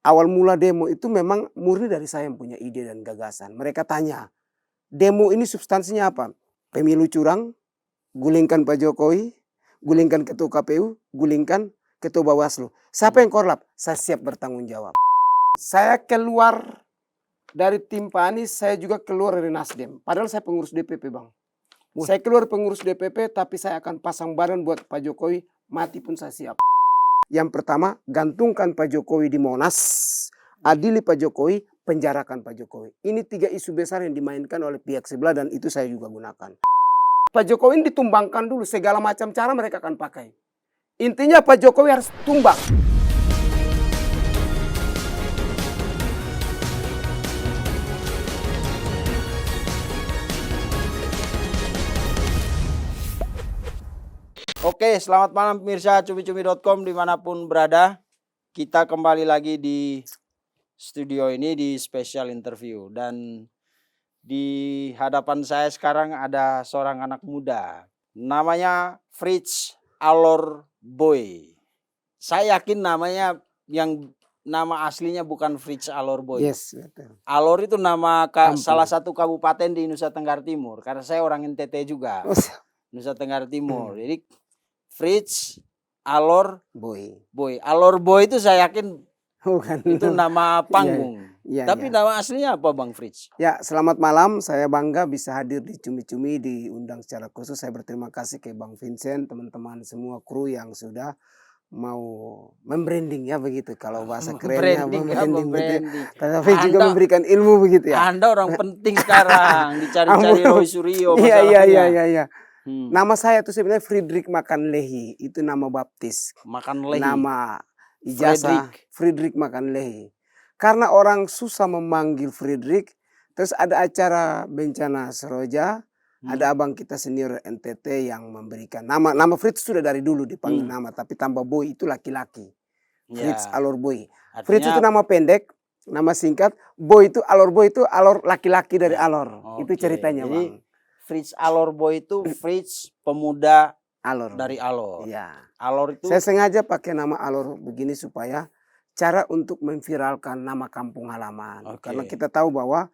awal mula demo itu memang murni dari saya yang punya ide dan gagasan. Mereka tanya, demo ini substansinya apa? Pemilu curang, gulingkan Pak Jokowi, gulingkan ketua KPU, gulingkan ketua Bawaslu. Siapa yang korlap? Saya siap bertanggung jawab. Saya keluar dari tim Pak Anies, saya juga keluar dari Nasdem. Padahal saya pengurus DPP, Bang. Saya keluar pengurus DPP, tapi saya akan pasang badan buat Pak Jokowi, mati pun saya siap. Yang pertama, gantungkan Pak Jokowi di Monas, adili Pak Jokowi, penjarakan Pak Jokowi. Ini 3 isu besar yang dimainkan oleh pihak sebelah dan itu saya juga gunakan. Pak Jokowi ini ditumbangkan dulu, segala macam cara mereka akan pakai. Intinya Pak Jokowi harus tumbang. Oke, selamat malam pemirsa cumi-cumi.com dimanapun berada. Kita kembali lagi di studio ini di special interview. Dan di hadapan saya sekarang ada seorang anak muda. Namanya Fritz Alor Boy. Saya yakin namanya yang nama aslinya bukan Fritz Alor Boy. Yes, betul. Alor itu nama salah satu kabupaten di Nusa Tenggara Timur. Karena saya orang NTT juga. Nusa Tenggara Timur. Jadi Fritz Alor Boy. Alor Boy itu saya yakin bukan itu nama panggung. Tapi nama aslinya apa Bang Fritz? Ya, selamat malam. Saya bangga bisa hadir di Cumi-Cumi, diundang secara khusus. Saya berterima kasih ke Bang Vincent, teman-teman semua kru yang sudah mau membranding ya begitu. Kalau bahasa kerennya membranding. Tapi juga memberikan ilmu begitu ya. Anda orang penting sekarang dicari-cari Roy Suryo. Iya. Nama saya itu sebenarnya Friedrich Makanlehi, itu nama baptis. Makanlehi. Nama ijazah Friedrich Makanlehi. Karena orang susah memanggil Friedrich, terus ada acara bencana Seroja, ada abang kita senior NTT yang memberikan nama Fritz sudah dari dulu dipanggil nama, tapi tambah Boy itu laki-laki. Fritz Alor Boy. Artinya, Fritz itu nama pendek, nama singkat. Boy itu Alor Boy itu Alor laki-laki dari Alor. Itu ceritanya, Bang. Fritz Alor Boy itu Fritz pemuda Alor. Dari Alor. Ya. Alor itu. Saya sengaja pakai nama Alor begini supaya cara untuk memviralkan nama kampung halaman. Karena kita tahu bahwa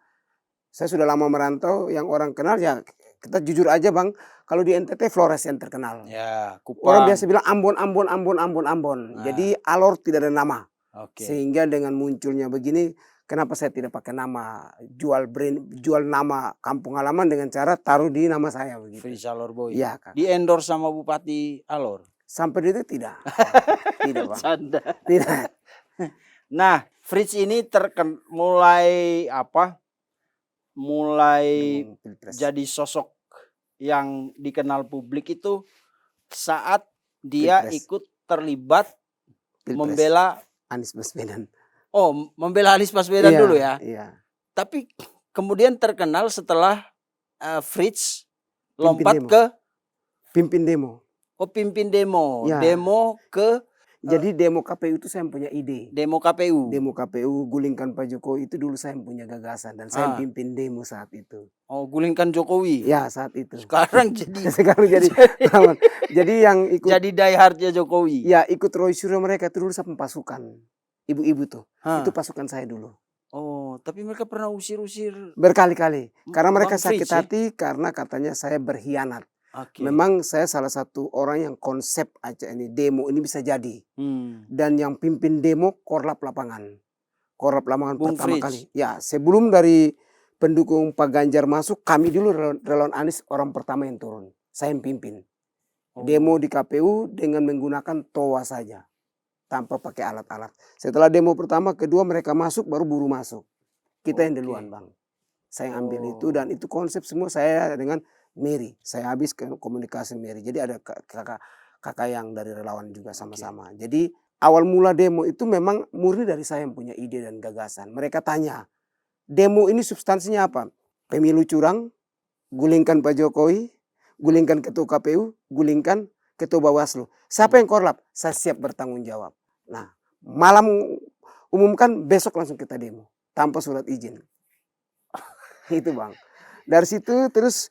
saya sudah lama merantau, yang orang kenal ya kita jujur aja Bang, kalau di NTT Flores yang terkenal. Ya, Kupang. Orang biasa bilang Ambon. Nah. Jadi Alor tidak ada nama. Sehingga dengan munculnya begini, kenapa saya tidak pakai nama, jual nama kampung halaman dengan cara taruh di nama saya begitu. Fritz Alor Boy. Iya, Kak. Di endorse sama Bupati Alor. Sampai itu tidak. Tidak, Bang. Canda. Tidak. Nah, Fritz ini mulai jadi sosok yang dikenal publik itu saat dia ikut terlibat membela Anies Baswedan. Oh, membela Anies Baswedan dulu ya. Iya. Tapi kemudian terkenal setelah Fritz lompat ke pimpin demo. Oh, pimpin demo. Ya. Demo ke jadi demo KPU itu saya punya ide. Demo KPU. Demo KPU, gulingkan Pak Jokowi itu dulu saya punya gagasan dan saya pimpin demo saat itu. Oh, gulingkan Jokowi. Ya, saat itu. Sekarang jadi jadi yang ikut jadi diehardnya Jokowi. Ya, ikut Roy Suryo mereka itu dulu saya pasukan. Ibu-ibu tuh. Itu pasukan saya dulu. Oh, tapi mereka pernah usir-usir berkali-kali. Karena mereka sakit hati karena katanya saya berkhianat. Memang saya salah satu orang yang konsep aja ini demo ini bisa jadi. Dan yang pimpin demo korlap lapangan. Korlap lapangan Bung pertama Fritz. kali. Ya, sebelum dari pendukung Pak Ganjar masuk, kami dulu relawan Anies orang pertama yang turun. Saya yang pimpin. Demo di KPU dengan menggunakan toa saja. Tanpa pakai alat-alat. Setelah demo pertama, kedua mereka masuk, baru buru masuk. Kita yang duluan Bang. Saya yang ambil itu dan itu konsep semua saya dengan Mary. Saya habis ke komunikasi Mary. Jadi ada kakak yang dari relawan juga sama-sama. Jadi awal mula demo itu memang murni dari saya yang punya ide dan gagasan. Mereka tanya, demo ini substansinya apa? Pemilu curang, gulingkan Pak Jokowi, gulingkan ketua KPU, gulingkan ketua Bawaslu. Siapa yang korlap? Saya siap bertanggung jawab. Nah, malam umumkan, besok langsung kita demo. Tanpa surat izin. Itu Bang. Dari situ terus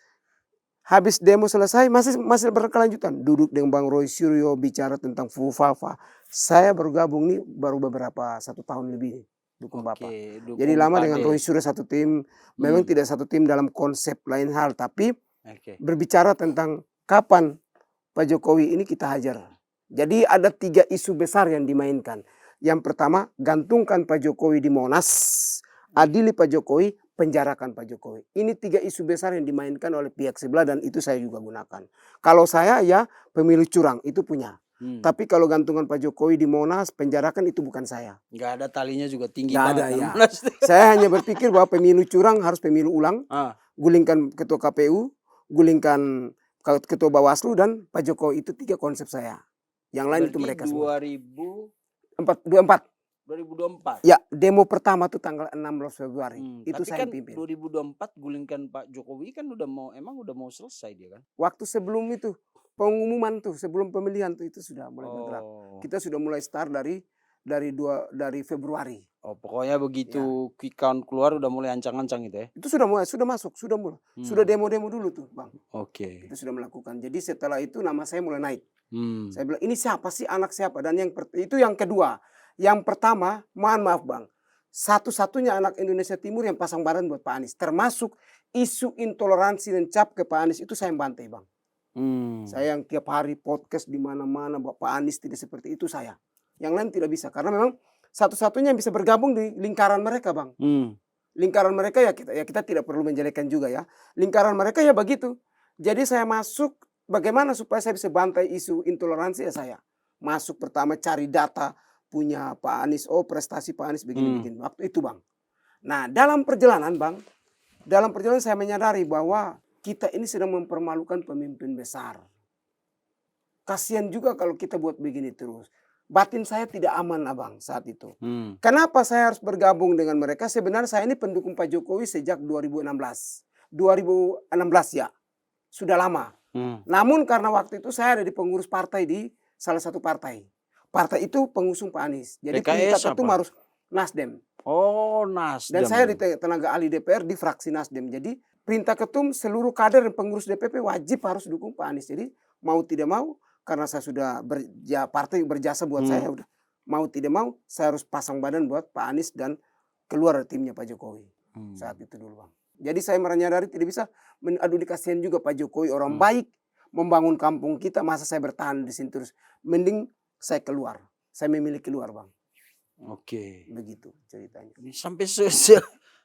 habis demo selesai masih berkelanjutan. Duduk dengan Bang Roy Suryo bicara tentang FUFAFA. Saya baru gabung nih baru beberapa 1 tahun lebih nih, dukung Bapak. Oke, Jadi dukung lama dengan Kade. Roy Suryo satu tim, memang tidak satu tim dalam konsep lain hal, tapi Oke. berbicara tentang kapan Pak Jokowi ini kita hajar. Jadi ada 3 isu besar yang dimainkan. Yang pertama, gantungkan Pak Jokowi di Monas, adili Pak Jokowi, penjarakan Pak Jokowi. Ini 3 isu besar yang dimainkan oleh pihak sebelah dan itu saya juga gunakan. Kalau saya ya pemilu curang, itu punya. Tapi kalau gantungan Pak Jokowi di Monas, penjarakan itu bukan saya. Nggak ada talinya juga tinggi Nggak banget. ada, kan, ya. Monas. Saya hanya berpikir bahwa pemilu curang harus pemilu ulang, Ah, gulingkan ketua KPU, gulingkan ketua Bawaslu dan Pak Jokowi. Itu 3 konsep saya. Yang lain itu berarti mereka semua. 2024. 24. Ya, demo pertama tuh tanggal 16 Februari. Itu Tapi saya kan pimpin. 2024 gulingkan Pak Jokowi kan udah mau selesai dia kan. Waktu sebelum itu pengumuman tuh, sebelum pemilihan tuh itu sudah mulai bergerak. Oh. Kita sudah mulai start dari Februari. Oh, pokoknya begitu quick count keluar udah mulai ancang-ancang gitu ya. Itu sudah mulai, sudah masuk, sudah mulai. Sudah demo-demo dulu tuh, Bang. Oke. Itu sudah melakukan. Jadi setelah itu nama saya mulai naik. Saya Hmm. bilang, ini siapa sih, anak siapa? Dan itu yang kedua. Yang pertama, mohon maaf Bang, satu-satunya anak Indonesia Timur yang pasang badan buat Pak Anies. Termasuk isu intoleransi dan cap ke Pak Anies itu saya yang bantai Bang. Saya yang tiap hari podcast di mana-mana bahwa Pak Anies tidak seperti itu saya. Yang lain tidak bisa karena memang satu-satunya yang bisa bergabung di lingkaran mereka Bang. Lingkaran mereka ya kita tidak perlu menjelekkan juga ya. Lingkaran mereka ya begitu. Jadi saya masuk bagaimana supaya saya bisa bantai isu intoleransi ya saya. Masuk pertama cari data punya Pak Anies, oh prestasi Pak Anies begini-begini. Waktu itu Bang. Nah dalam perjalanan Bang, saya menyadari bahwa kita ini sedang mempermalukan pemimpin besar. Kasihan juga kalau kita buat begini terus. Batin saya tidak aman Abang saat itu. Kenapa saya harus bergabung dengan mereka? Sebenarnya saya ini pendukung Pak Jokowi sejak 2016. 2016 ya, sudah lama. Namun karena waktu itu saya ada di pengurus partai di salah satu partai. Partai itu pengusung Pak Anies. Jadi perintah ketum harus Nasdem. Oh, Nasdem. Dan saya di tenaga ahli DPR di fraksi Nasdem. Jadi perintah ketum seluruh kader dan pengurus DPP wajib harus dukung Pak Anies. Jadi mau tidak mau karena saya sudah partai berjasa buat saya udah mau tidak mau saya harus pasang badan buat Pak Anies dan keluar dari timnya Pak Jokowi. Saat itu dulu Bang. Jadi saya menyadari tidak bisa aduh dikasihan juga Pak Jokowi orang baik membangun kampung kita masa saya bertahan di sini terus. Mending saya keluar. Saya memilih keluar Bang. Oke. Begitu ceritanya. Sampai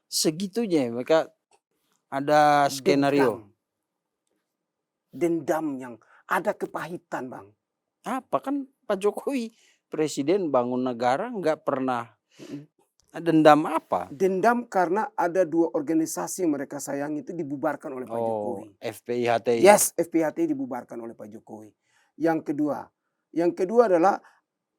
segitunya mereka ada skenario. Dendam yang ada kepahitan Bang. Apa kan Pak Jokowi presiden bangun negara nggak pernah dendam apa? Dendam karena ada 2 organisasi yang mereka sayangi itu dibubarkan oleh Pak Jokowi. FPIHTI. Yes, FPIHTI dibubarkan oleh Pak Jokowi. Yang kedua adalah,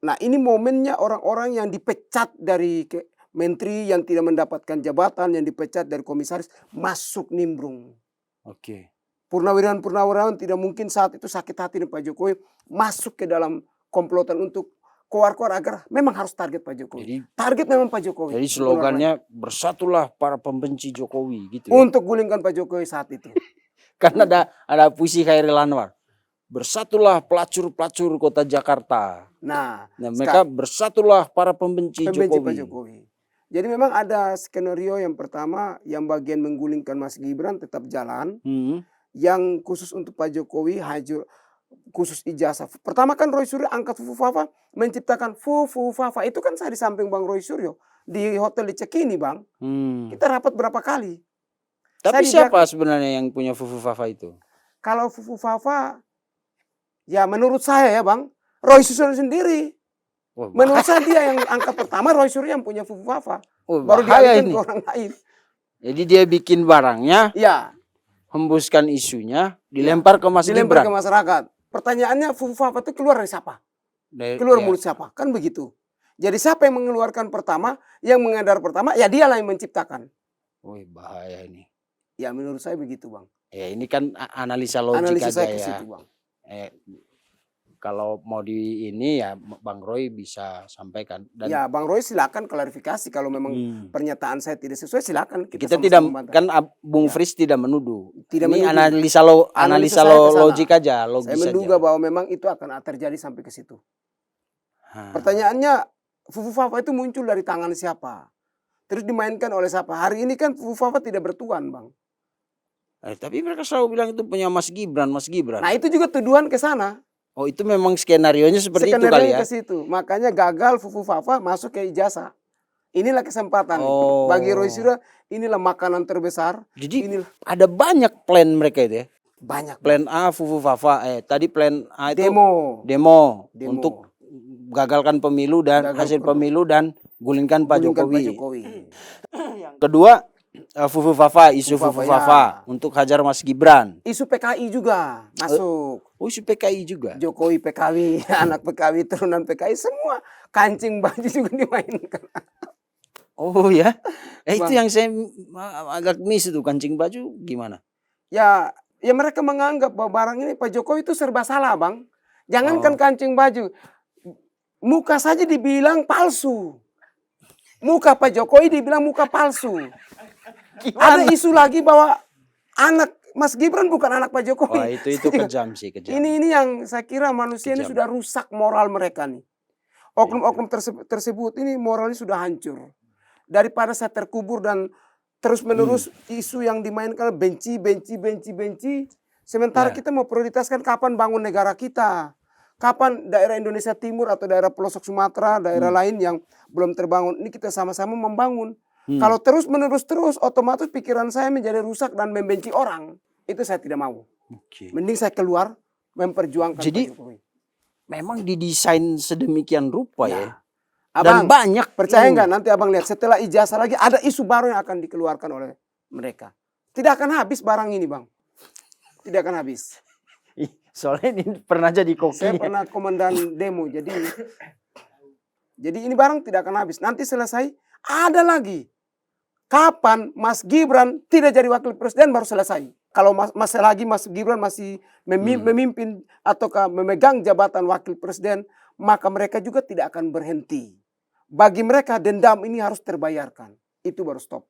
nah ini momennya orang-orang yang dipecat dari menteri yang tidak mendapatkan jabatan, yang dipecat dari komisaris, masuk nimbrung. Oke. Purnawirawan tidak mungkin saat itu sakit hati dengan Pak Jokowi, masuk ke dalam komplotan untuk keluar agar memang harus target Pak Jokowi. Jadi, target memang Pak Jokowi. Jadi slogannya bersatulah para pembenci Jokowi gitu ya. Untuk gulingkan Pak Jokowi saat itu. Karena ada puisi Khairil Anwar. Bersatulah pelacur-pelacur kota Jakarta. Nah mereka bersatulah para pembenci Jokowi. Pak Jokowi. Jadi memang ada skenario yang pertama yang bagian menggulingkan Mas Gibran tetap jalan. Yang khusus untuk Pak Jokowi hajur khusus ijazah. Pertama kan Roy Suryo angkat Fufu Fafa menciptakan Fufu Fafa. Itu kan saya di samping Bang Roy Suryo di hotel di Cekini Bang. Kita rapat berapa kali. Tapi siapa sebenarnya yang punya Fufu Fafa itu? Kalau Fufu Fafa ya menurut saya ya Bang, Roy Suryo sendiri. Menurut saya dia yang angkat pertama, Roy Suryo yang punya Fufu Fafa. Baru dialihkan ke orang lain. Jadi dia bikin barangnya, ya, hembuskan isunya, dilempar ke Mas Gibran. Dilempar ke masyarakat. Pertanyaannya Fufu Fafa itu keluar dari siapa? Keluar mulut siapa? Kan begitu. Jadi siapa yang mengeluarkan pertama, yang mengedar pertama, ya dialah yang menciptakan. Wih bahaya ini. Ya menurut saya begitu Bang. Ya ini kan analisa logik analisa aja saya ke ya. situ, Bang. Kalau mau di ini ya Bang Roy bisa sampaikan. Dan ya Bang Roy silakan klarifikasi kalau memang pernyataan saya tidak sesuai silakan. Kita tidak kan Bung Fris tidak menuduh. Tidak ini menuduh. analisa logik aja. Saya menduga bahwa memang itu akan terjadi sampai ke situ. Pertanyaannya, Fufu Fafa itu muncul dari tangan siapa? Terus dimainkan oleh siapa? Hari ini kan Fufu Fafa tidak bertuan, Bang. Tapi mereka selalu bilang itu punya Mas Gibran, Mas Gibran. Nah, itu juga tuduhan ke sana. Oh, itu memang skenarionya seperti itu kali Skenario ya? ke situ. Makanya gagal Fufu Fafa masuk ke ijazah. Inilah kesempatan bagi Roy Suryo. Inilah makanan terbesar. Jadi inilah ada banyak plan mereka itu ya? banyak. Plan A Fufu Fafa, tadi plan A itu Demo untuk gagalkan pemilu dan hasil pemilu dan gulingkan Pak Jokowi. Yang kedua Fufu Fafa, isu Fufu Fafa untuk hajar Mas Gibran. Isu PKI juga masuk. Oh, isu PKI juga. Jokowi PKI, anak PKI, turunan PKI, semua kancing baju juga dimainkan. Oh ya, itu yang saya agak miss itu, kancing baju gimana? Ya mereka menganggap bahwa barang ini Pak Jokowi itu serba salah, Bang. Jangankan kancing baju, muka saja dibilang palsu. Muka Pak Jokowi dibilang muka palsu. Ada isu lagi bahwa anak Mas Gibran bukan anak Pak Jokowi. Wah, itu kejam sih, kejam. Ini yang saya kira manusia ini sudah rusak moral mereka nih. Oknum-oknum tersebut ini moralnya sudah hancur. Daripada saya terkubur dan terus-menerus isu yang dimainkan benci. Sementara kita mau prioritaskan kapan bangun negara kita. Kapan daerah Indonesia Timur atau daerah pelosok Sumatera, daerah lain yang belum terbangun. Ini kita sama-sama membangun. Kalau terus-menerus otomatis pikiran saya menjadi rusak dan membenci orang. Itu saya tidak mau. Mending saya keluar memperjuangkan Jadi, Pak Jokowi. Memang didesain sedemikian rupa ya. Abang, dan banyak. Percaya nggak nanti abang lihat setelah ijazah lagi ada isu baru yang akan dikeluarkan oleh mereka. Tidak akan habis barang ini, Bang. Tidak akan habis. Soalnya ini pernah jadi koki. Saya pernah komandan demo. Jadi ini barang tidak akan habis. Nanti selesai ada lagi. Kapan Mas Gibran tidak jadi wakil presiden baru selesai. Kalau Mas Gibran masih memimpin ataukah memegang jabatan wakil presiden, maka mereka juga tidak akan berhenti. Bagi mereka dendam ini harus terbayarkan. Itu baru stop.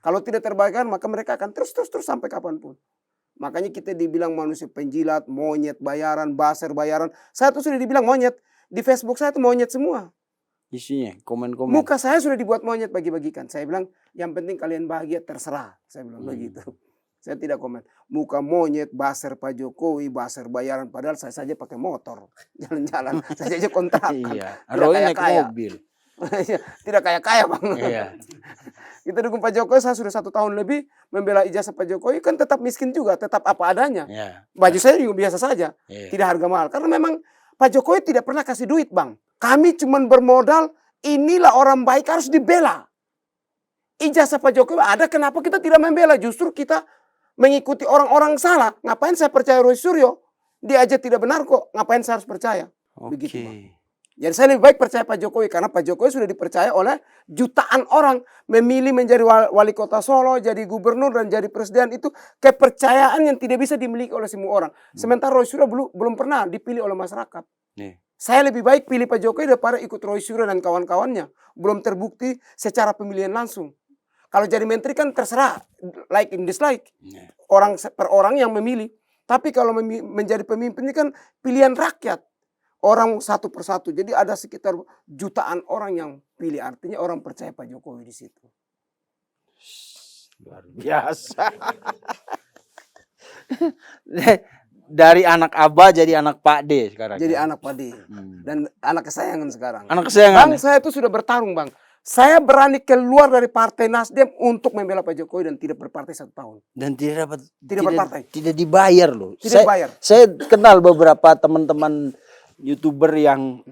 Kalau tidak terbayarkan maka mereka akan terus sampai kapanpun. Makanya kita dibilang manusia penjilat, monyet bayaran, baser bayaran. Saya tuh sudah dibilang monyet. Di Facebook saya tuh monyet semua. Isinya komen-komen. Muka saya sudah dibuat monyet bagi-bagikan. Saya bilang yang penting kalian bahagia terserah. Saya bilang begitu. Saya tidak komen. Muka monyet, baser Pak Jokowi, baser bayaran. Padahal saya saja pakai motor. Jalan-jalan. Saya saja kontrakan. Iya. Roy naik mobil. Tidak kaya-kaya, Bang. Iya. Kita dukung Pak Jokowi, saya sudah 1 tahun lebih membela ijazah Pak Jokowi. Kan tetap miskin juga, tetap apa adanya. Iya. Baju saya juga biasa saja. Iya. Tidak harga mahal. Karena memang Pak Jokowi tidak pernah kasih duit, Bang. Kami cuma bermodal, inilah orang baik harus dibela. Ijazah Pak Jokowi ada, kenapa kita tidak membela? Justru kita mengikuti orang-orang salah. Ngapain saya percaya Roy Suryo? Dia aja tidak benar kok. Ngapain saya harus percaya? Begitu, Bang. Jadi saya lebih baik percaya Pak Jokowi. Karena Pak Jokowi sudah dipercaya oleh jutaan orang. Memilih menjadi wali kota Solo, jadi gubernur dan jadi presiden. Itu kepercayaan yang tidak bisa dimiliki oleh semua orang. Sementara Roy Suryo belum pernah dipilih oleh masyarakat. Saya lebih baik pilih Pak Jokowi daripada ikut Roy Suryo dan kawan-kawannya. Belum terbukti secara pemilihan langsung. Kalau jadi menteri kan terserah, like and dislike. Orang per orang yang memilih. Tapi kalau menjadi pemimpin ini kan pilihan rakyat. Orang satu persatu. Jadi ada sekitar jutaan orang yang pilih. Artinya orang percaya Pak Jokowi di situ. Luar biasa. Dari anak Abah jadi anak Pak D sekarang. Jadi anak Pak D. Dan anak kesayangan sekarang. Anak kesayangan. Bang, saya itu sudah bertarung, Bang. Saya berani keluar dari partai Nasdem untuk membela Pak Jokowi dan tidak berpartai 1 tahun. Dan tidak berpartai. Tidak dibayar loh. Tidak dibayar. Saya kenal beberapa teman-teman YouTuber yang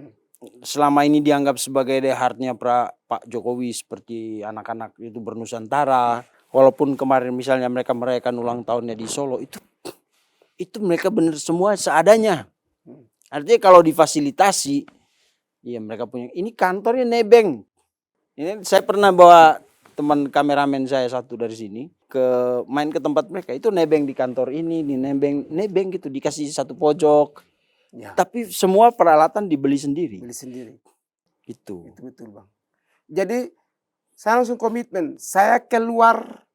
selama ini dianggap sebagai diehardnya Pak Jokowi, seperti anak-anak YouTuber Nusantara. Walaupun kemarin misalnya mereka merayakan ulang tahunnya di Solo, itu mereka benar semua seadanya. Artinya kalau difasilitasi, ya mereka punya. Ini kantornya nebeng. Ini saya pernah bawa teman kameramen saya satu dari sini main ke tempat mereka, itu nebeng di kantor ini, di nebeng gitu, dikasih satu pojok. Ya. Tapi semua peralatan dibeli sendiri. Beli sendiri. Itu betul, Bang. Jadi saya langsung komitmen, saya keluar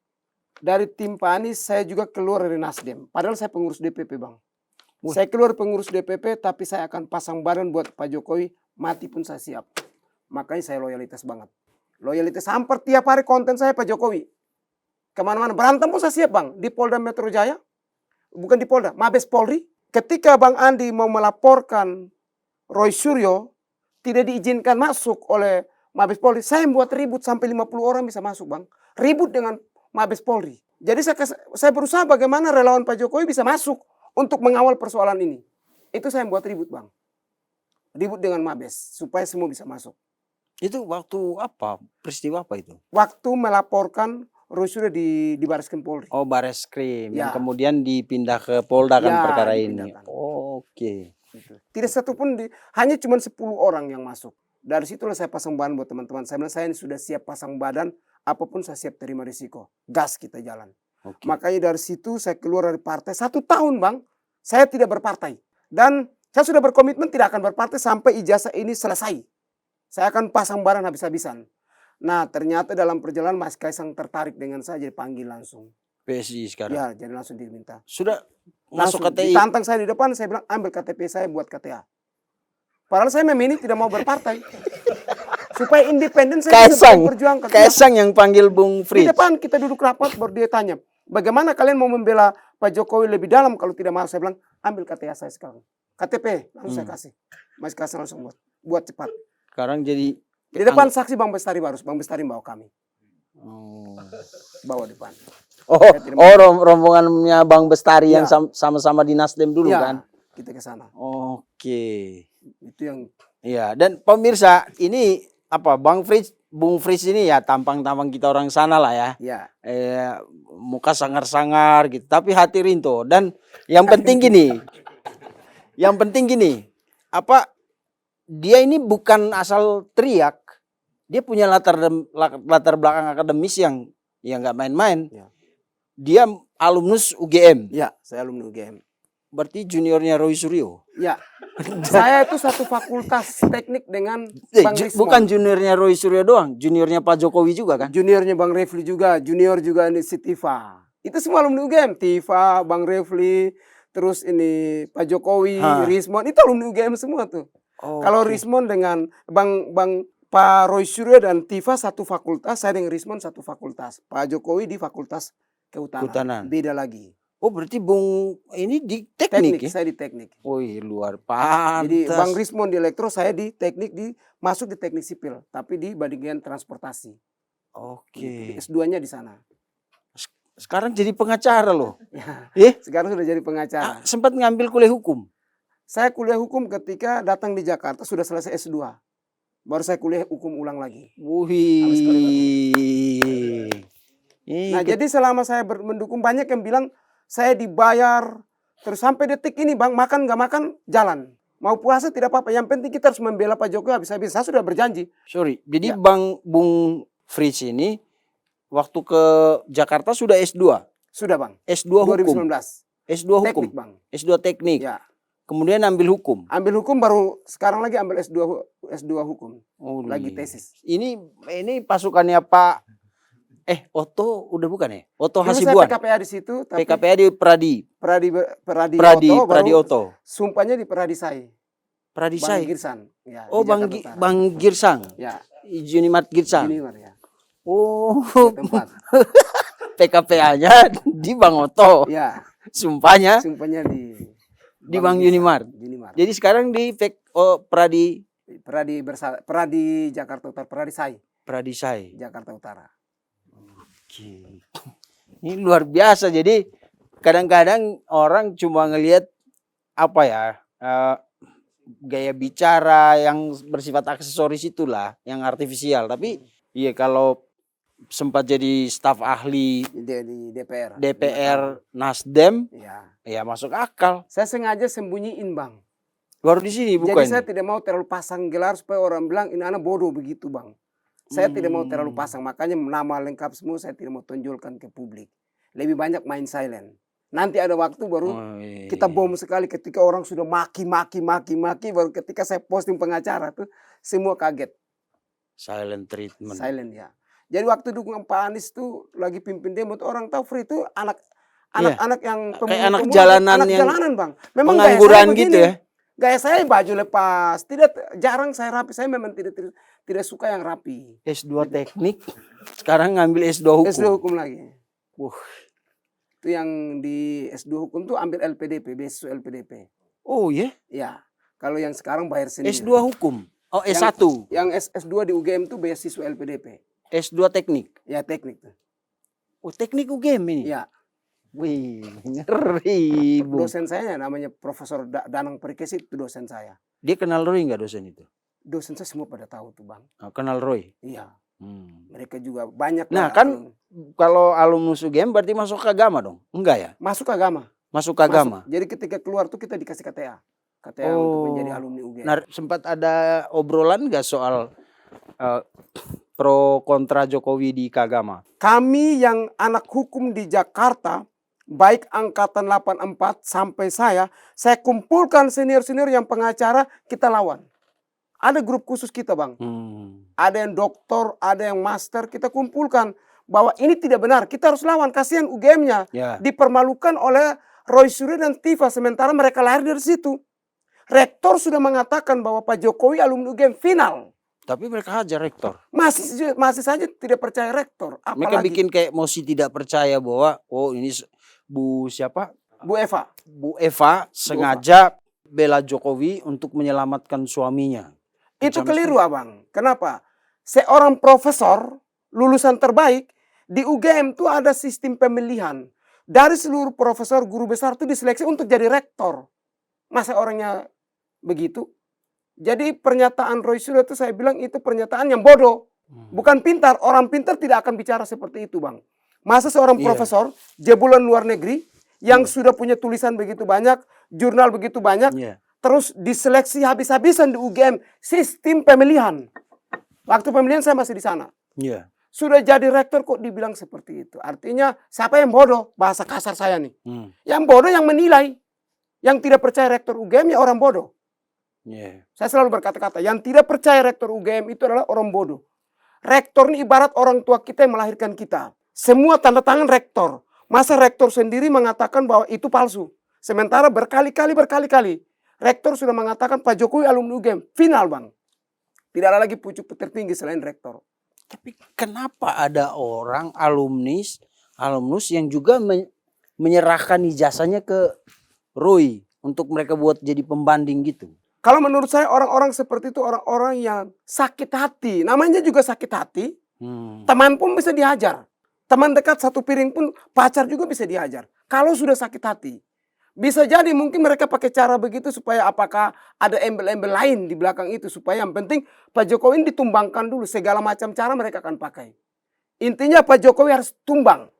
dari tim Pak Anies, saya juga keluar dari Nasdem. Padahal saya pengurus DPP, Bang. Saya keluar pengurus DPP, tapi saya akan pasang badan buat Pak Jokowi mati pun saya siap. Makanya saya loyalitas banget. Loyalitas hampir tiap hari konten saya Pak Jokowi. Kemana-mana, berantem pun saya siap Bang. Di Polda Metro Jaya, bukan di Polda, Mabes Polri. Ketika Bang Andi mau melaporkan Roy Suryo, tidak diizinkan masuk oleh Mabes Polri. Saya membuat ribut sampai 50 orang bisa masuk Bang. Ribut dengan Mabes Polri. Jadi saya berusaha bagaimana relawan Pak Jokowi bisa masuk untuk mengawal persoalan ini. Itu saya membuat ribut Bang. Ribut dengan Mabes supaya semua bisa masuk. Itu waktu apa? Peristiwa apa itu? Waktu melaporkan Roy Suryo di Bareskrim Polri. Oh, Bareskrim yang Ya. kemudian dipindah ke Polda kan Ya, perkara ini. dipindahkan. Oke. Gitu. Tidak satu pun, hanya cuma 10 orang yang masuk. Dari situlah saya pasang badan buat teman-teman. Saya bilang saya ini sudah siap pasang badan, apapun saya siap terima risiko. Gas kita jalan. Oke. Makanya dari situ saya keluar dari partai. 1 tahun Bang, saya tidak berpartai. Dan saya sudah berkomitmen tidak akan berpartai sampai ijazah ini selesai. Saya akan pasang badan habis-habisan. Nah ternyata dalam perjalanan Mas Kaisang tertarik dengan saya, jadi panggil langsung. PSI sekarang. Ya, jadi langsung diminta. Sudah masuk Langsung KTI. ditantang saya di depan, saya bilang ambil KTP saya buat KTA. Padahal saya memang ini tidak mau berpartai. Supaya independen saya bisa Kaisang. memperjuangkan. Kaisang yang panggil Bung Di Fritz. depan kita duduk rapat baru dia tanya, bagaimana kalian mau membela Pak Jokowi lebih dalam kalau tidak mau? Saya bilang ambil KTA saya sekarang. KTP langsung saya kasih. Mas Kaisang langsung buat cepat. Sekarang jadi Di depan saksi Bang Bestari baru, Bang Bestari bawa kami. Oh. Bawa depan. Rombongannya Bang Bestari yang Ya. sama-sama di Nasdem dulu Ya, kan? kita ke sana. Oke. Itu yang Iya, dan pemirsa ini apa Bung Fritz ini ya tampang-tampang kita orang sana lah ya. ya. Muka sangar-sangar gitu, tapi hati rinto. Dan yang penting gini. Apa dia ini bukan asal teriak. Dia punya latar belakang akademis yang nggak main-main. Ya. Dia alumnus UGM. Ya, saya alumni UGM. Berarti juniornya Roy Suryo. Ya. Saya itu satu fakultas teknik dengan Bang Rismon. Bukan juniornya Roy Suryo doang, juniornya Pak Jokowi juga kan? Juniornya Bang Refli juga, junior juga ini si Tifa. Itu semua alumni UGM, Tifa, Bang Refli, terus ini Pak Jokowi, Rismon, itu alumni UGM semua tuh. Kalau Rismon dengan Pak Roy Suryo dan Tifa satu fakultas, saya dengan Rismon satu fakultas. Pak Jokowi di Fakultas Kehutanan. Beda lagi. Oh berarti Bung ini di teknik ya? Saya di teknik. Wih luar pantas. Jadi Bang Rismon di elektro, saya di teknik, masuk di teknik sipil. Tapi di bagian transportasi. Oke. S2-nya di sana. Sekarang jadi pengacara loh. Ya, sekarang sudah jadi pengacara. Sempat ngambil kuliah hukum? Saya kuliah hukum ketika datang di Jakarta, sudah selesai S2. Baru saya kuliah hukum ulang lagi. Wih. Nah jadi selama saya mendukung, banyak yang bilang saya dibayar. Terus sampai detik ini Bang, makan gak makan jalan. Mau puasa tidak apa-apa. Yang penting kita harus membela Pak Jokowi habis-habis. Saya sudah berjanji. Sorry, jadi Bung Fritz ini waktu ke Jakarta sudah S2? Sudah Bang. S2 hukum? 2019. S2 hukum? Teknik Bang. S2 teknik? Ya. Kemudian ambil hukum? Ambil hukum baru sekarang lagi ambil S2 hukum. Oh, lagi tesis. Ini pasukannya Pak Otto udah bukan ya? Otto Dulu Hasibuan. saya PKPA di situ. Tapi PKPA di Pradi Otto. Sumpahnya di Peradisai. Bang Girsan. Ya, oh Bang Girsang. Ya. Junimat Girsang. Junimat ya. Oh. Tempat. PKPA-nya di Bang Otto. Ya. Sumpahnya di Bang Junimart. Jadi sekarang di Pradi Jakarta Utara, Peradisai Jakarta Utara. Oke. Ini luar biasa. Jadi kadang-kadang orang cuma ngelihat apa ya, gaya bicara yang bersifat aksesoris itulah, yang artifisial. Tapi iya kalau sempat jadi staf ahli di DPR Nasdem, ya masuk akal. Saya sengaja sembunyiin Bang. Baru di sini bukan? Jadi saya tidak mau terlalu pasang gelar supaya orang bilang ini anak bodoh begitu Bang. Saya tidak mau terlalu pasang, makanya nama lengkap semua saya tidak mau tonjolkan ke publik. Lebih banyak main silent. Nanti ada waktu baru kita bom sekali ketika orang sudah maki, baru ketika saya posting pengacara tuh semua kaget. Silent treatment. Silent ya. Jadi waktu dukungan Pak Anies tuh lagi pimpin demo tuh orang tahu Free itu anak yang kayak anak jalanan yang Bang. Memang pengangguran gitu ya. Gaya saya baju lepas, jarang saya rapi. Saya memang tidak suka yang rapi. S2 teknik, sekarang ngambil S2 hukum. S2 hukum lagi. Wah. Itu yang di S2 hukum tuh ambil LPDP, beasiswa LPDP. Oh ya? Ya, kalau yang sekarang bayar sendiri. S2 hukum. Oh S1. Yang S2 di UGM tuh beasiswa LPDP. S2 teknik. Ya teknik tuh. Oh teknik UGM ini? Ya. Wih, ngeri Bu. Dosen saya namanya Profesor Danang Perikesi, itu dosen saya. Dia kenal Roy nggak dosen itu? Dosen saya semua pada tahu tuh Bang. Oh, kenal Roy? Iya. Mereka juga banyak. Nah kan kalau alumnus UGM berarti masuk ke agama dong? Enggak ya? Masuk ke agama. Masuk ke agama? Jadi ketika keluar tuh kita dikasih KTA. KTA untuk menjadi alumni UGM. Nah sempat ada obrolan nggak soal pro kontra Jokowi di keagama? Kami yang anak hukum di Jakarta, baik angkatan 84 sampai saya kumpulkan senior-senior yang pengacara, kita lawan. Ada grup khusus kita Bang. Ada yang doktor, ada yang master, kita kumpulkan. Bahwa ini tidak benar, kita harus lawan. Kasihan UGM-nya dipermalukan oleh Roy Suryo dan Tifa, sementara mereka lahir dari situ. Rektor sudah mengatakan bahwa Pak Jokowi alumni UGM final. Tapi mereka hajar rektor. Masih saja tidak percaya rektor. Apalagi, mereka bikin kayak mosi tidak percaya bahwa ini Bu siapa? Bu Eva. Bu Eva sengaja bela Jokowi untuk menyelamatkan suaminya. Itu keliru Abang. Kenapa? Seorang profesor lulusan terbaik di UGM itu ada sistem pemilihan. Dari seluruh profesor guru besar itu diseleksi untuk jadi rektor. Masa orangnya begitu? Jadi pernyataan Roy Suryo itu saya bilang itu pernyataan yang bodoh. Bukan pintar. Orang pintar tidak akan bicara seperti itu Bang. Masa seorang profesor jebolan luar negeri yang sudah punya tulisan begitu banyak, jurnal begitu banyak, terus diseleksi habis-habisan di UGM, sistem pemilihan. Waktu pemilihan saya masih di sana. Sudah jadi rektor kok dibilang seperti itu. Artinya siapa yang bodoh? Bahasa kasar saya nih. Yang bodoh yang menilai. Yang tidak percaya rektor UGM ya orang bodoh. Saya selalu berkata-kata, yang tidak percaya rektor UGM itu adalah orang bodoh. Rektor ini ibarat orang tua kita yang melahirkan kita. Semua tanda tangan rektor. Masa rektor sendiri mengatakan bahwa itu palsu. Sementara berkali-kali rektor sudah mengatakan Pak Jokowi alumni UGM. Final Bang. Tidak ada lagi pucuk tertinggi selain rektor. Tapi kenapa ada orang alumnus yang juga menyerahkan ijazahnya ke Roy untuk mereka buat jadi pembanding gitu? Kalau menurut saya orang-orang seperti itu orang-orang yang sakit hati. Namanya juga sakit hati. Teman pun bisa dihajar. Teman dekat satu piring pun pacar juga bisa dihajar. Kalau sudah sakit hati. Bisa jadi mungkin mereka pakai cara begitu supaya apakah ada embel-embel lain di belakang itu. Supaya yang penting Pak Jokowi ini ditumbangkan dulu. Segala macam cara mereka akan pakai. Intinya Pak Jokowi harus tumbang.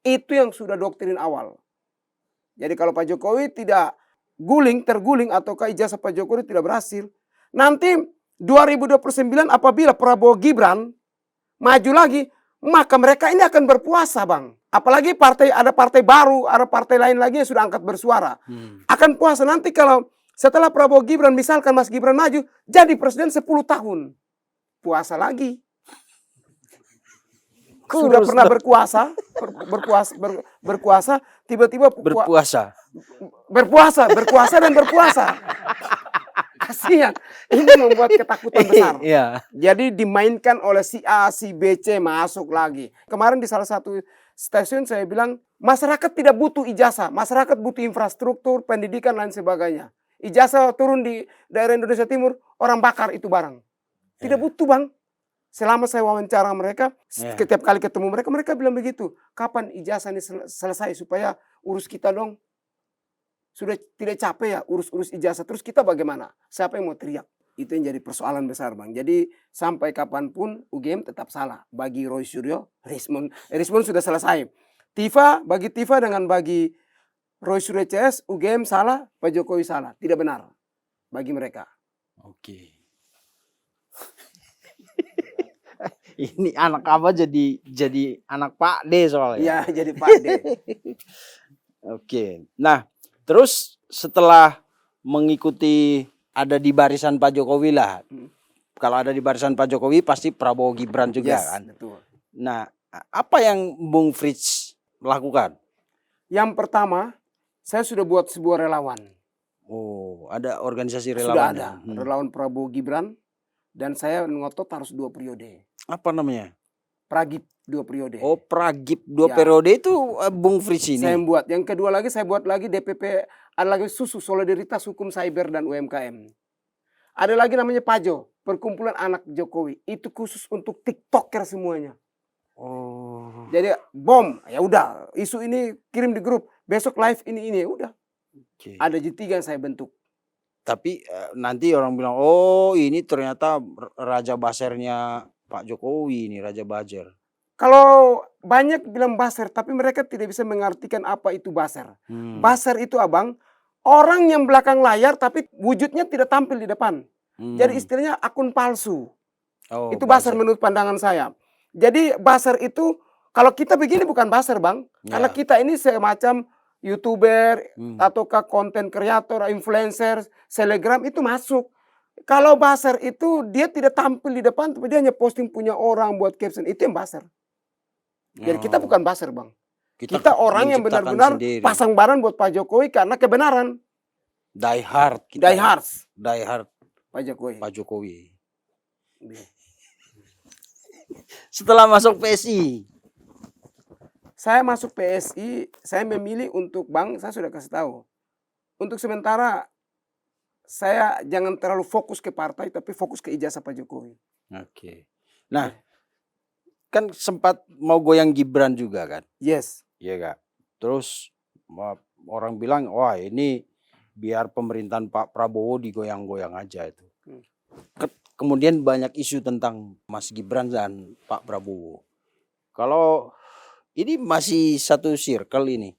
Itu yang sudah doktrin awal. Jadi kalau Pak Jokowi tidak terguling ataukah ijazah Pak Jokowi tidak berhasil. Nanti 2029 apabila Prabowo Gibran maju lagi, maka mereka ini akan berpuasa Bang. Apalagi ada partai baru, ada partai lain lagi yang sudah angkat bersuara. Akan puasa nanti kalau setelah Prabowo Gibran, misalkan Mas Gibran maju, jadi presiden 10 tahun. Puasa lagi. Sudah pernah berkuasa, tiba-tiba berpuasa dan berpuasa. Kasihan. Ini membuat ketakutan besar. Jadi dimainkan oleh si A, si B, C masuk lagi. Kemarin di salah satu stasiun saya bilang, masyarakat tidak butuh ijazah, masyarakat butuh infrastruktur, pendidikan dan sebagainya. Ijazah turun di daerah Indonesia Timur, orang bakar itu barang. Tidak butuh Bang. Selama saya wawancara mereka, setiap kali ketemu mereka, mereka bilang begitu. Kapan ijazah ini selesai supaya urus kita dong? Sudah tidak capek ya urus ijazah. Terus kita bagaimana? Siapa yang mau teriak? Itu yang jadi persoalan besar Bang. Jadi sampai kapanpun UGM tetap salah. Bagi Roy Suryo, Rismon sudah selesai. Bagi Tifa dengan bagi Roy Suryo CS, UGM salah, Pak Jokowi salah. Tidak benar bagi mereka. Oke. Ini anak apa jadi anak Pak D soalnya. Iya, jadi Pak D. Oke. Nah, terus setelah mengikuti ada di barisan Pak Jokowi lah. Kalau ada di barisan Pak Jokowi pasti Prabowo Gibran juga kan. Betul. Nah, apa yang Bung Frits lakukan? Yang pertama, saya sudah buat sebuah relawan. Oh, ada organisasi Sudah relawan. ada relawan Prabowo Gibran dan saya ngotot harus 2 periode. Apa namanya? Pragip 2 periode. Oh, Pragip 2 Ya. periode itu Bung Frits ini. Saya buat. Yang kedua lagi saya buat lagi DPP, ada lagi SUSU, Solidaritas Hukum Cyber dan UMKM. Ada lagi namanya PAJO, Perkumpulan Anak Jokowi. Itu khusus untuk TikToker semuanya. Oh. Jadi bom, ya udah, isu ini kirim di grup, besok live ini ya udah. Okay. Ada J3 yang saya bentuk. Tapi nanti orang bilang, oh ini ternyata Raja Basernya Pak Jokowi ini, Raja Bajer. Kalau banyak bilang baser, tapi mereka tidak bisa mengartikan apa itu baser. Baser itu abang, orang yang belakang layar tapi wujudnya tidak tampil di depan. Jadi istilahnya akun palsu. Oh, itu baser menurut pandangan saya. Jadi baser itu, kalau kita begini bukan baser bang. Karena kita ini semacam YouTuber, ataukah konten kreator, influencer, selebgram itu masuk. Kalau baser itu dia tidak tampil di depan, tapi dia hanya posting punya orang buat caption, itu yang baser. Jadi kita bukan baser bang. Kita orang yang benar-benar pasang badan buat Pak Jokowi karena kebenaran. Die hard. Die hard. Die hard. Pak Jokowi. Pak Jokowi. Setelah masuk PSI. Saya masuk PSI, saya memilih untuk bang, saya sudah kasih tahu. Untuk sementara, saya jangan terlalu fokus ke partai, tapi fokus ke ijazah Pak Jokowi. Oke. Nah, kan sempat mau goyang Gibran juga kan? Yes. Iya Kak. Terus orang bilang, wah ini biar pemerintahan Pak Prabowo digoyang-goyang aja itu. Kemudian banyak isu tentang Mas Gibran dan Pak Prabowo. Kalau ini masih satu circle ini,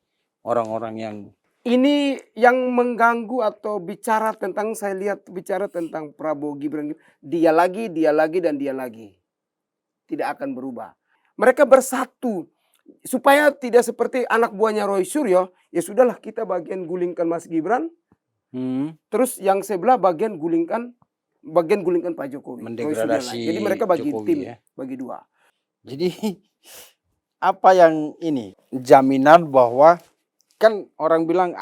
orang-orang yang... Ini yang mengganggu atau bicara tentang, saya lihat bicara tentang Prabowo Gibran, dia lagi, dan dia lagi. Tidak akan berubah. Mereka bersatu. Supaya tidak seperti anak buahnya Roy Suryo, ya sudahlah kita bagian gulingkan Mas Gibran. Terus yang sebelah bagian gulingkan Pak Jokowi. Mendegradasi. Jadi mereka bagi Jokowi, tim, ya? bagi 2. Jadi apa yang ini jaminan bahwa kan orang bilang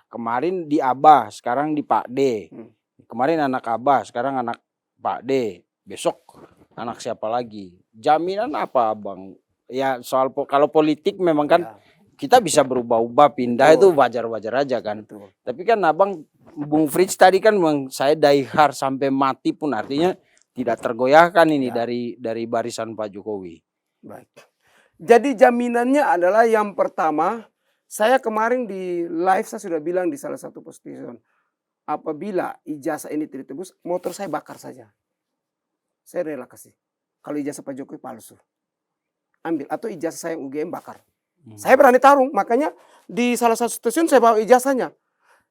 kemarin di Abah, sekarang di Pak D. Kemarin anak Abah, sekarang anak Pak D. Besok anak siapa lagi? Jaminan apa Bang? Ya soal kalau politik memang kan kita bisa berubah-ubah, pindah. Betul. Itu wajar-wajar aja kan. Betul. Tapi kan abang Bung Frits tadi kan memang saya die hard sampai mati pun artinya tidak tergoyahkan ini dari barisan Pak Jokowi. Baik. Jadi jaminannya adalah yang pertama, saya kemarin di live saya sudah bilang di salah satu postingan, apabila ijazah ini tidak tebus, motor saya bakar saja. Saya rela kasih. Kalau ijazah Pak Jokowi palsu, ambil. Atau ijazah saya UGM bakar. Saya berani tarung. Makanya di salah satu stasiun saya bawa ijazahnya.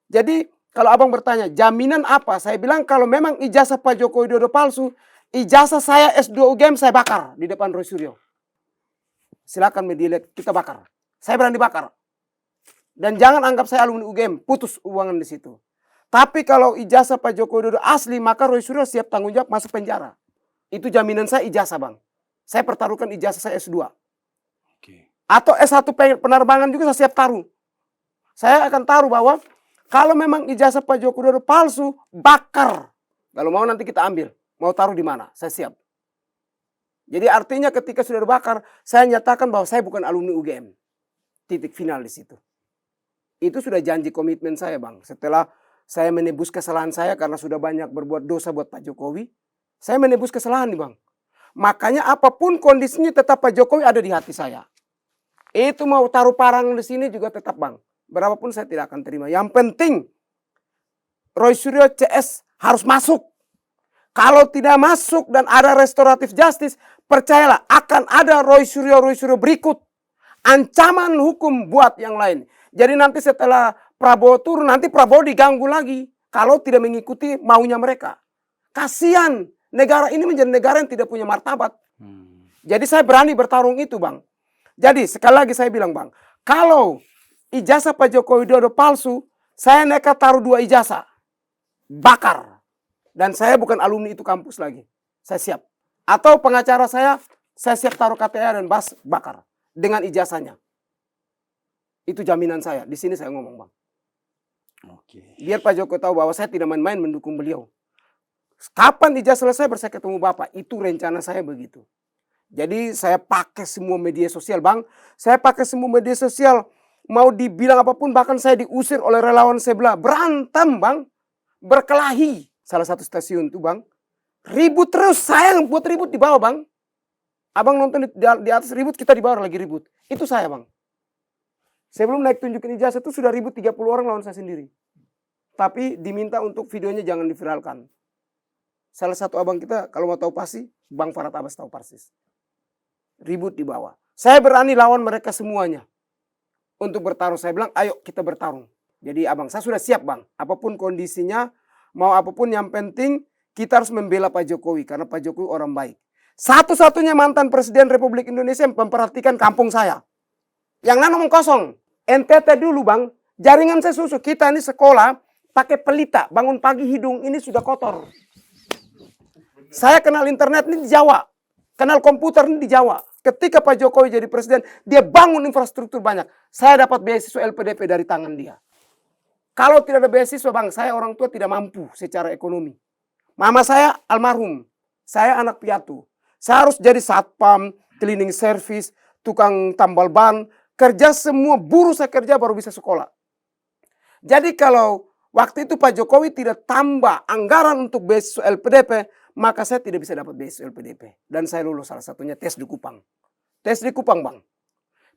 Jadi kalau abang bertanya, jaminan apa? Saya bilang kalau memang ijazah Pak Joko Widodo palsu, ijazah saya S2 UGM saya bakar di depan Roy Suryo. Silakan media lihat, kita bakar. Saya berani bakar. Dan jangan anggap saya alumni UGM, putus hubungan di situ. Tapi kalau ijazah Pak Joko Widodo asli, maka Roy Suryo siap tanggung jawab masuk penjara. Itu jaminan saya ijazah bang. Saya pertaruhkan ijazah saya S2. Atau S1 penerbangan juga saya siap taruh. Saya akan taruh bahwa kalau memang ijazah Pak Joko Widodo palsu, bakar. Kalau mau nanti kita ambil. Mau taruh di mana? Saya siap. Jadi artinya ketika sudah dibakar, saya nyatakan bahwa saya bukan alumni UGM. Titik final di situ. Itu sudah janji komitmen saya bang. Setelah saya menebus kesalahan saya karena sudah banyak berbuat dosa buat Pak Jokowi, saya menebus kesalahan nih bang. Makanya apapun kondisinya tetap Pak Jokowi ada di hati saya. Itu mau taruh parang di sini juga tetap bang. Berapapun saya tidak akan terima. Yang penting Roy Suryo CS harus masuk. Kalau tidak masuk dan ada restoratif justice, percayalah akan ada Roy Suryo berikut. Ancaman hukum buat yang lain. Jadi nanti setelah Prabowo turun, nanti Prabowo diganggu lagi. Kalau tidak mengikuti maunya mereka. Kasihan. Negara ini menjadi negara yang tidak punya martabat. Jadi saya berani bertarung itu bang. Jadi sekali lagi saya bilang bang, kalau ijazah Pak Joko Widodo palsu, saya nekat taruh 2 ijazah. Bakar. Dan saya bukan alumni itu kampus lagi. Saya siap. Atau pengacara saya siap taruh KTA dan bakar. Dengan ijazahnya. Itu jaminan saya. Di sini saya ngomong bang. Oke. Biar Pak Jokowi tahu bahwa saya tidak main-main mendukung beliau. Kapan ijazah selesai baru saya ketemu Bapak. Itu rencana saya begitu. Jadi saya pakai semua media sosial, Bang. Saya pakai semua media sosial. Mau dibilang apapun, bahkan saya diusir oleh relawan sebelah. Berantem, Bang. Berkelahi. Salah satu stasiun tuh, Bang. Ribut terus. Saya yang buat ribut di bawah, Bang. Abang nonton di atas ribut, kita di bawah lagi ribut. Itu saya, Bang. Sebelum naik tunjukin ijazah itu sudah ribut 30 orang lawan saya sendiri. Tapi diminta untuk videonya jangan diviralkan. Salah satu abang kita, kalau mau tahu pasti, Bang Farad Abbas tahu persis. Ribut di bawah. Saya berani lawan mereka semuanya. Untuk bertarung, saya bilang, ayo kita bertarung. Jadi abang, saya sudah siap, Bang. Apapun kondisinya, mau apapun, yang penting kita harus membela Pak Jokowi. Karena Pak Jokowi orang baik. Satu-satunya mantan Presiden Republik Indonesia yang memperhatikan kampung saya. Yang lain ngomong kosong. NTT dulu, Bang. Jaringan saya susu. Kita ini sekolah pakai pelita. Bangun pagi hidung ini sudah kotor. Saya kenal internet ini di Jawa. Kenal komputer ini di Jawa. Ketika Pak Jokowi jadi presiden, dia bangun infrastruktur banyak. Saya dapat beasiswa LPDP dari tangan dia. Kalau tidak ada beasiswa, Bang, saya orang tua tidak mampu secara ekonomi. Mama saya almarhum. Saya anak piatu. Saya harus jadi satpam, cleaning service, tukang tambal ban. Kerja semua, buruh saya kerja baru bisa sekolah. Jadi kalau waktu itu Pak Jokowi tidak tambah anggaran untuk beasiswa LPDP, maka saya tidak bisa dapat beasiswa LPDP. Dan saya lulus salah satunya tes di Kupang. Tes di Kupang, Bang.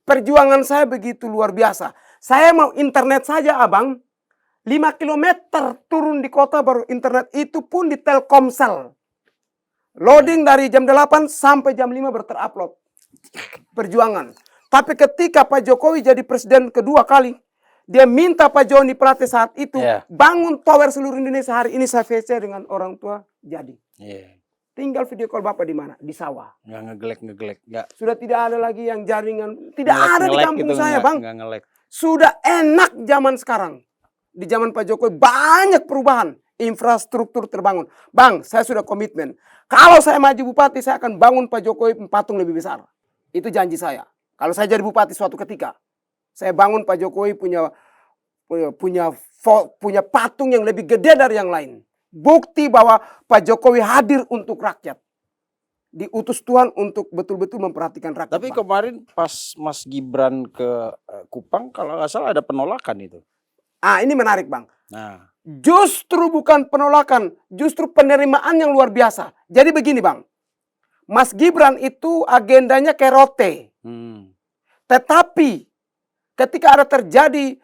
Perjuangan saya begitu luar biasa. Saya mau internet saja, Abang. 5 kilometer turun di kota baru internet, itu pun di Telkomsel. Loading dari jam 8 sampai jam 5 berterupload. Perjuangan. Tapi ketika Pak Jokowi jadi presiden kedua kali, dia minta Pak Joni Plate saat itu bangun tower seluruh Indonesia. Hari ini saya VC dengan orang tua jadi. Tinggal video call Bapak di mana? Di sawah. Nggak ngegelek. Sudah tidak ada lagi yang jaringan. Tidak ada di kampung gitu, saya, Bang. Nggak ngelek. Sudah enak zaman sekarang. Di zaman Pak Jokowi banyak perubahan. Infrastruktur terbangun. Bang, saya sudah komitmen. Kalau saya maju bupati, saya akan bangun Pak Jokowi patung lebih besar. Itu janji saya. Kalau saya jadi bupati suatu ketika, saya bangun Pak Jokowi punya patung yang lebih gede dari yang lain. Bukti bahwa Pak Jokowi hadir untuk rakyat. Diutus Tuhan untuk betul-betul memperhatikan rakyat. Tapi kemarin pas Mas Gibran ke Kupang, kalau nggak salah ada penolakan itu. Ini menarik, Bang. Nah, Justru bukan penolakan, justru penerimaan yang luar biasa. Jadi begini, Bang. Mas Gibran itu agendanya kayak rote. Tetapi ketika ada terjadi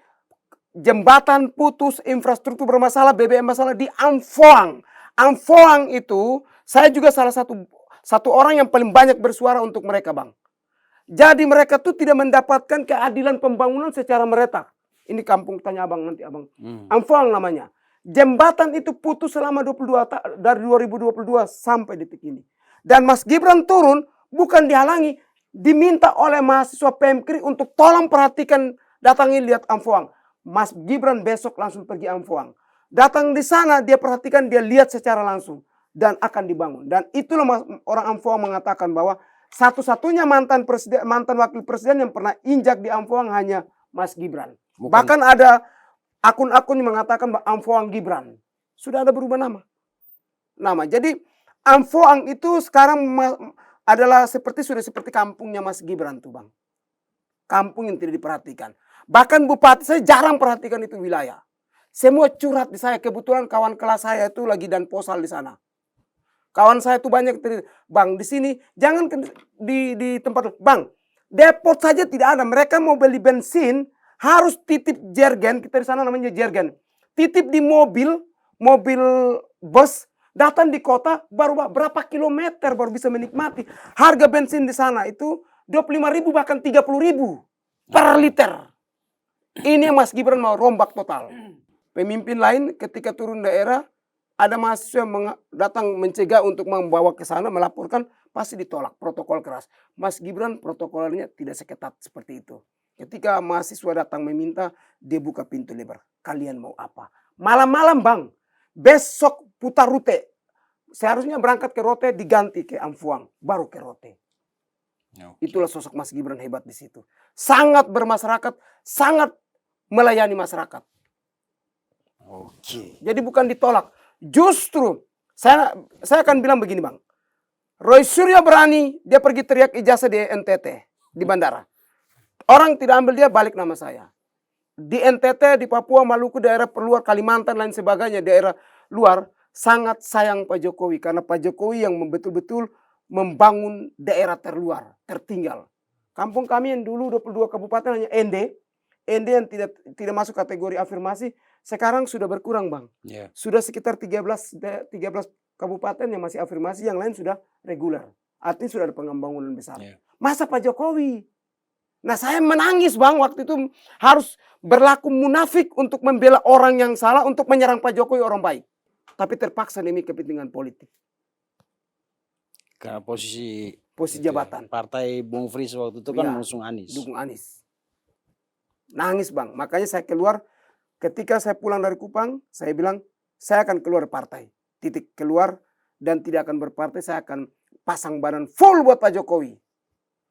jembatan putus, infrastruktur bermasalah, BBM masalah di Amphoang. Amphoang itu saya juga salah satu orang yang paling banyak bersuara untuk mereka, Bang. Jadi mereka tuh tidak mendapatkan keadilan pembangunan secara merata. Ini kampung tanya Abang nanti, Abang. Amphoang namanya. Jembatan itu putus selama dari 2022 sampai detik ini. Dan Mas Gibran turun bukan dihalangi, diminta oleh mahasiswa PMKRI untuk tolong perhatikan, datangi lihat Amphoang. Mas Gibran besok langsung pergi Amphoang. Datang di sana, dia perhatikan, dia lihat secara langsung. Dan akan dibangun. Dan itulah orang Amphoang mengatakan bahwa satu-satunya mantan wakil presiden yang pernah injak di Amphoang hanya Mas Gibran. Bahkan ada akun-akun yang mengatakan bahwa Amphoang Gibran. Sudah ada berubah nama. Jadi Amphoang itu sekarang adalah sudah seperti kampungnya Mas Gibran tuh, Bang. Kampung yang tidak diperhatikan. Bahkan bupati saya jarang perhatikan itu wilayah. Semua curhat di saya. Kebetulan kawan kelas saya itu lagi dan posal di sana. Kawan saya itu banyak, Bang, di sini jangan di tempat, Bang, depot saja tidak ada. Mereka mau beli bensin harus titip jergen, kita di sana namanya jergen. Titip di mobil bus, datang di kota baru berapa kilometer baru bisa menikmati. Harga bensin di sana itu 25.000 bahkan 30.000 per liter. Ini Mas Gibran mau rombak total. Pemimpin lain ketika turun daerah, ada mahasiswa yang datang mencegah untuk membawa ke sana, melaporkan, pasti ditolak, protokol keras. Mas Gibran protokolnya tidak seketat seperti itu. Ketika mahasiswa datang meminta, dia buka pintu lebar. Kalian mau apa? Malam-malam, Bang, besok putar rute. Seharusnya berangkat ke Rote, diganti ke Amphoang, baru ke Rote. Itulah sosok Mas Gibran hebat di situ. Sangat bermasyarakat, sangat melayani masyarakat. Oke. Jadi bukan ditolak. Justru saya akan bilang begini Bang. Roy Suryo berani, dia pergi teriak ijazah di NTT, di bandara. Orang tidak ambil dia, balik nama saya. Di NTT, di Papua, Maluku, daerah luar, Kalimantan, lain sebagainya, daerah luar, sangat sayang Pak Jokowi. Karena Pak Jokowi yang betul-betul membangun daerah terluar, tertinggal. Kampung kami yang dulu 22 kabupaten hanya ND yang tidak masuk kategori afirmasi, sekarang sudah berkurang Bang. Yeah. Sudah sekitar 13 kabupaten yang masih afirmasi, yang lain sudah reguler. Artinya sudah ada pengembangan besar. Yeah. Masa Pak Jokowi? Nah saya menangis Bang, waktu itu harus berlaku munafik untuk membela orang yang salah, untuk menyerang Pak Jokowi orang baik. Tapi terpaksa demi kepentingan politik. Karena posisi jabatan. Partai Bung Fris waktu itu kan mengusung Anies. Dukung Anies. Nangis Bang, makanya saya keluar. Ketika saya pulang dari Kupang, saya bilang saya akan keluar partai. Titik keluar dan tidak akan berpartai, saya akan pasang badan full buat Pak Jokowi.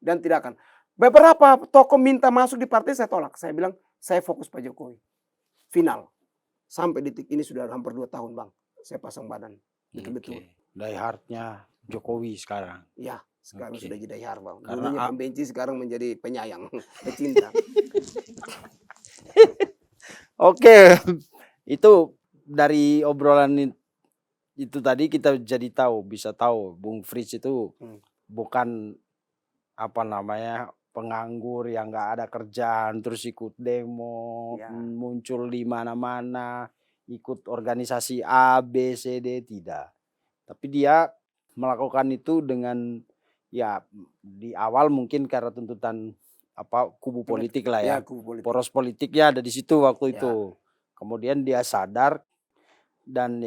Dan tidak akan. Beberapa tokoh minta masuk di partai, saya tolak. Saya bilang saya fokus Pak Jokowi. Final. Sampai detik ini sudah hampir 2 tahun Bang. Saya pasang badan. Betul-betul. Die hardnya Jokowi sekarang. Ya, sekarang sudah jadi die hard Bang. Karena Dulunya pembenci, sekarang menjadi penyayang, pecinta. Oke, itu dari obrolan itu tadi kita jadi bisa tahu Bung Fritz itu bukan penganggur yang nggak ada kerjaan terus ikut demo, muncul di mana-mana, ikut organisasi A, B, C, D, tidak. Tapi dia melakukan itu dengan di awal mungkin karena tuntutan kubu politik lah ya. Poros politiknya ada di situ waktu itu. Kemudian dia sadar dan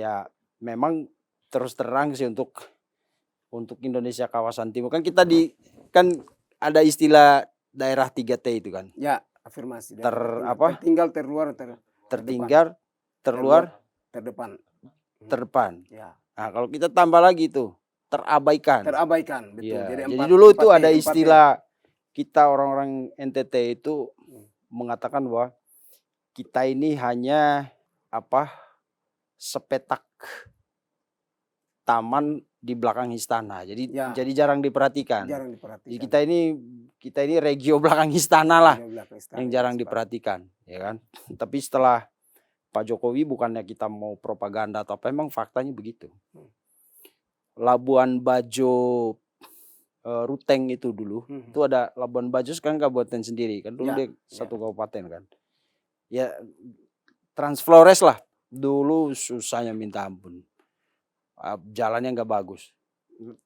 memang terus terang sih untuk Indonesia kawasan timur. Kan kita kan ada istilah daerah 3T itu kan. Ya, afirmasi. Tertinggal, terluar, terdepan. Ya. Nah, kalau kita tambah lagi tuh terabaikan, betul. Ya. Jadi dulu itu ada istilah kita orang-orang NTT itu mengatakan bahwa kita ini hanya sepetak taman di belakang istana. Jadi jarang diperhatikan. Jadi kita ini regio belakang istana lah, yang jarang diperhatikan, ya kan? Tapi setelah Pak Jokowi, bukannya kita mau propaganda atau apa, memang faktanya begitu. Labuan Bajo, Ruteng itu dulu, itu ada Labuan Bajo sekarang kabupaten sendiri kan, dulu dia satu kabupaten kan. Ya Transflores lah, dulu susahnya minta ampun, jalannya nggak bagus.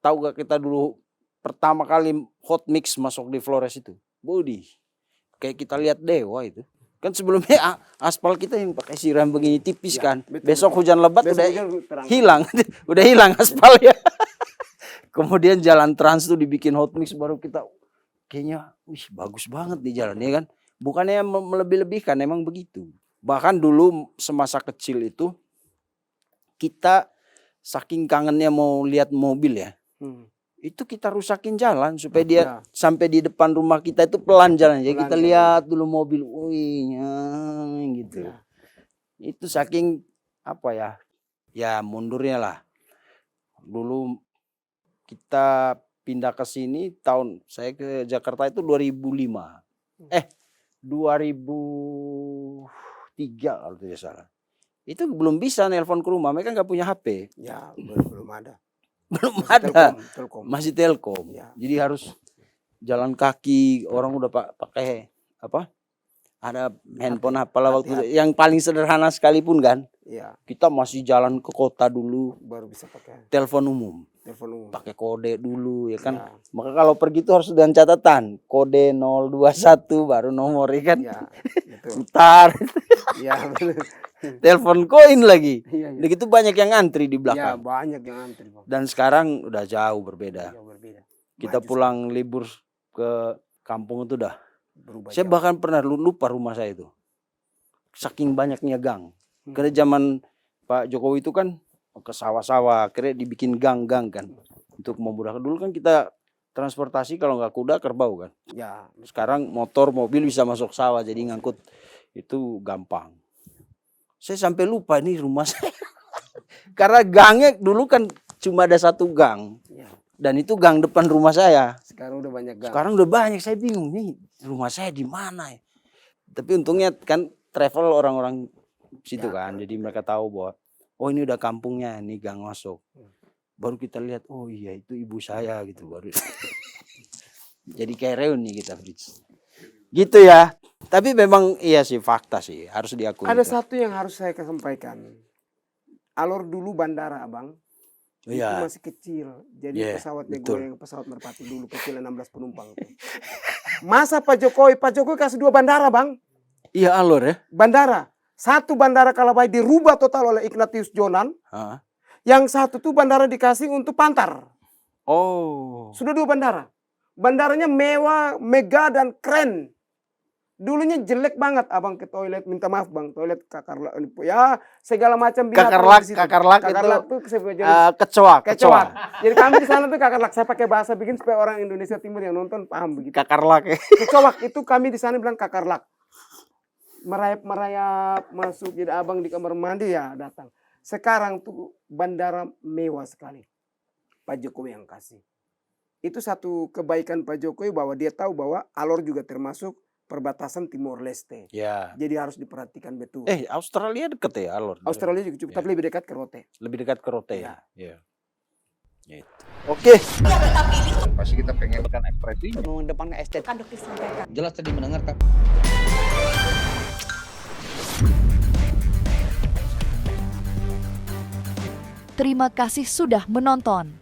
Tahu gak kita dulu pertama kali hot mix masuk di Flores itu, Budi, kayak kita lihat dewa itu. Kan sebelumnya aspal kita yang pakai siram begini tipis kan. Besok hujan lebat udah hilang, udah hilang aspal ya. Kemudian jalan trans tuh dibikin hot mix, baru kita kayaknya, bagus banget nih jalannya kan. Bukannya melebih-lebihkan, emang begitu. Bahkan dulu semasa kecil itu kita saking kangennya mau lihat mobil ya. Itu kita rusakin jalan supaya dia sampai di depan rumah kita itu pelan jalannya. Kita lihat dulu mobil, gitu. Itu saking ya mundurnya lah. Dulu kita pindah ke sini saya ke Jakarta itu 2005. 2003 kalau tidak salah. Itu belum bisa nelpon ke rumah, mereka nggak punya HP. Ya, belum ada. Belum ada. Telkom. Masih Telkom. Ya. Jadi harus jalan kaki, orang udah pakai ada handphone apalah waktu yang paling sederhana sekalipun kan. Ya. Kita masih jalan ke kota dulu, baru bisa pakai telepon umum. Pakai kode dulu ya kan. Maka kalau pergi itu harus dengan catatan, kode 021 baru nomor ya kan. Ya, betul. Ntar. Ya, betul. Telepon koin lagi. Begitu banyak yang ngantri di belakang. Ya, banyak yang ngantri. Dan sekarang udah jauh berbeda. Kita pulang libur ke kampung itu udah berubah. Saya bahkan pernah lupa rumah saya itu. Saking banyaknya gang. Karena zaman Pak Jokowi itu kan ke sawah-sawah, akhirnya dibikin gang-gang kan. Untuk memudahkan. Dulu kan kita transportasi kalau nggak kuda, kerbau kan. Ya. Sekarang motor, mobil bisa masuk sawah, jadi ngangkut itu gampang. Saya sampai lupa ini rumah saya. Karena gangnya dulu kan cuma ada satu gang. Ya. Dan itu gang depan rumah saya. Sekarang udah banyak gang. Sekarang udah banyak, saya bingung nih rumah saya di mana ya. Tapi untungnya kan travel orang-orang situ kan. Jadi mereka tahu bahwa oh ini udah kampungnya, ini gang masuk. Baru kita lihat, oh iya itu ibu saya gitu baru. Jadi kayak reuni kita, Fritz. Gitu ya. Tapi memang iya sih fakta sih, harus diakui. Ada itu. satu yang harus saya sampaikan. Alor dulu bandara, Abang. Oh, itu iya. masih kecil. Jadi Iya, pesawatnya betul. goyang, pesawat merpati dulu kecil 16 penumpang. Masa Pak Jokowi kasih 2 bandara, Bang. Iya Alor ya. Bandara. Satu bandara Kalabai dirubah total oleh Ignatius Jonan. Hah? Yang satu tuh bandara dikasih untuk Pantar. Oh. Sudah 2 bandara. Bandaranya mewah, megah, dan keren. Dulunya jelek banget, Abang ke toilet, minta maaf Bang, toilet kakarlak, ya segala macam binatang di situ. Kakarlak Kakarlak itu itu kecoa. kecoa. Jadi kami di sana tuh kakarlak, saya pakai bahasa bikin supaya orang Indonesia Timur yang nonton paham begitu. Kakarlak ya. Kecoa itu kami di sana bilang kakarlak. Merayap masuk, jadi Abang di kamar mandi ya datang. Sekarang tuh bandara mewah sekali. Pak Jokowi yang kasih. Itu satu kebaikan Pak Jokowi bahwa dia tahu bahwa Alor juga termasuk perbatasan Timor Leste. Ya. Jadi harus diperhatikan betul. Australia deket ya Alor. Australia juga cukup, Ya. tapi lebih dekat ke Rote. Lebih dekat ke Rote Ya. ya. Ya. Oke. Pasti kita pengen kan ekspresi mengedepankan estetika. Kan dokter sampaikan. Jelas tadi mendengarkan. Terima kasih sudah menonton.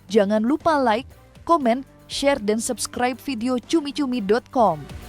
Jangan lupa like, komen, share, dan subscribe video cumi-cumi.com.